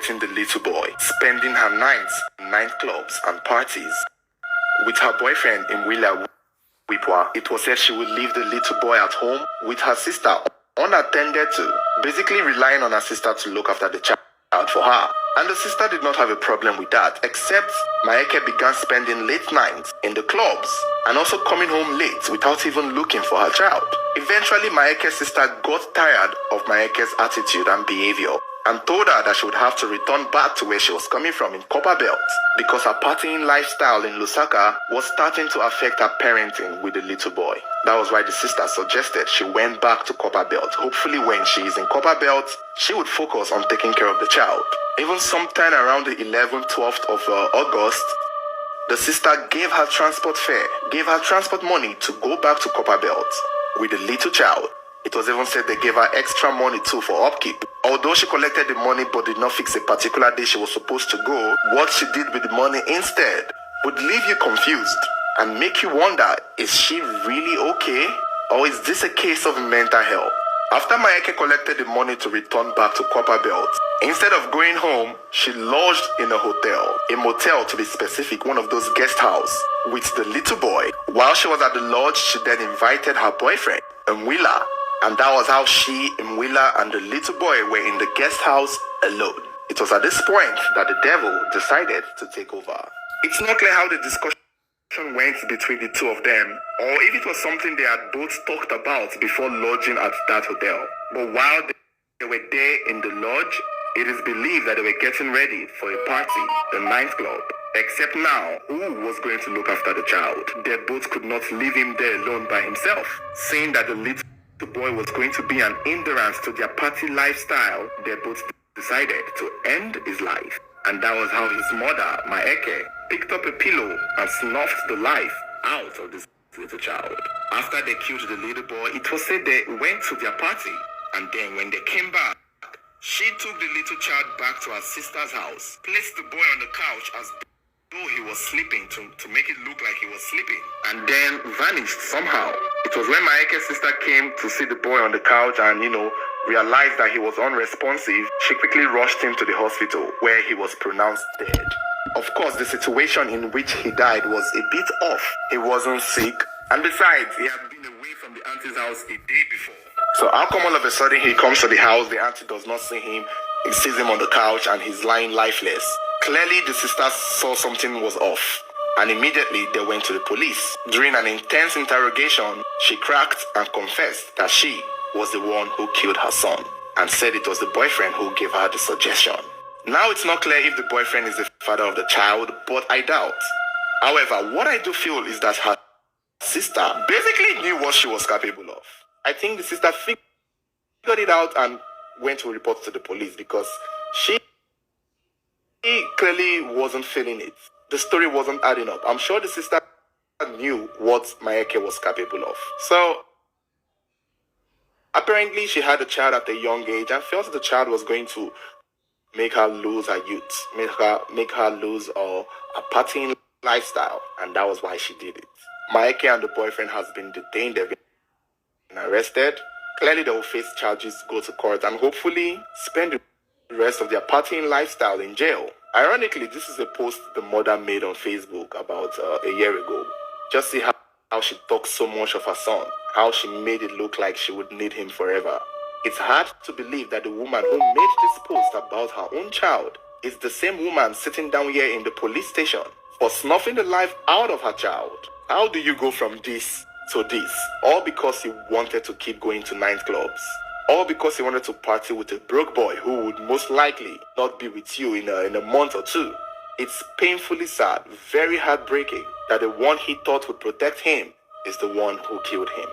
getting the little boy, spending her nights in nightclubs and parties. With her boyfriend in Willa Wipwa, it was said she would leave the little boy at home with her sister unattended to, basically relying on her sister to look after the child for her. And the sister did not have a problem with that, except Maeke began spending late nights in the clubs and also coming home late without even looking for her child. Eventually, Maeke's sister got tired of Maeke's attitude and behavior and told her that she would have to return back to where she was coming from in Copperbelt because her partying lifestyle in Lusaka was starting to affect her parenting with the little boy. That was why the sister suggested she went back to Copperbelt. Hopefully when she is in Copperbelt, she would focus on taking care of the child. Even sometime around the 11th, 12th of August, the sister gave her transport fare, gave her transport money to go back to Copperbelt with the little child. It was even said they gave her extra money too for upkeep. Although she collected the money but did not fix a particular day she was supposed to go, what she did with the money instead would leave you confused and make you wonder, is she really okay? Or is this a case of mental health? After Maeke collected the money to return back to Copperbelt, instead of going home, she lodged in a hotel, a motel to be specific, one of those guest houses, with the little boy. While she was at the lodge, she then invited her boyfriend, Mwila, and that was how she, Mwila, and the little boy were in the guest house alone. It was at this point that the devil decided to take over. It's not clear how the discussion went between the two of them, or if it was something they had both talked about before lodging at that hotel. But while they were there in the lodge, it is believed that they were getting ready for a party, the nightclub. Except now, who was going to look after the child? They both could not leave him there alone by himself. Seeing that the little boy was going to be an hindrance to their party lifestyle, they both decided to end his life. And that was how his mother, Maeke, picked up a pillow and snuffed the life out of this little child. After they killed the little boy, it was said they went to their party, and then when they came back, she took the little child back to her sister's house, placed the boy on the couch as though he was sleeping to make it look like he was sleeping, and then vanished somehow. It was when Maeke's sister came to see the boy on the couch and, realized that he was unresponsive, she quickly rushed him to the hospital where he was pronounced dead. Of course, the situation in which he died was a bit off. He wasn't sick, and besides, he had been away from the auntie's house a day before. So how come all of a sudden he comes to the house, the auntie does not see him, he sees him on the couch and he's lying lifeless? Clearly, the sisters saw something was off, and immediately they went to the police. During an intense interrogation, she cracked and confessed that she was the one who killed her son, and said it was the boyfriend who gave her the suggestion. Now it's not clear if the boyfriend is the father of the child, but I doubt. However, what I do feel is that her sister basically knew what she was capable of. I think the sister figured it out and went to report to the police because she clearly wasn't feeling it. The story wasn't adding up. I'm sure the sister knew what Maeke was capable of. So apparently, she had a child at a young age and felt the child was going to make her lose her youth, make her lose her partying lifestyle, and that was why she did it. Maeke and the boyfriend has been detained, they've been arrested. Clearly, they will face charges, go to court, and hopefully spend the rest of their partying lifestyle in jail. Ironically, this is a post the mother made on Facebook about a year ago. Just see how she talks so much of her son, how she made it look like she would need him forever. It's hard to believe that the woman who made this post about her own child is the same woman sitting down here in the police station for snuffing the life out of her child. How do you go from this to this? All because you wanted to keep going to nightclubs. All because you wanted to party with a broke boy who would most likely not be with you in a month or two. It's painfully sad, very heartbreaking that the one he thought would protect him is the one who killed him.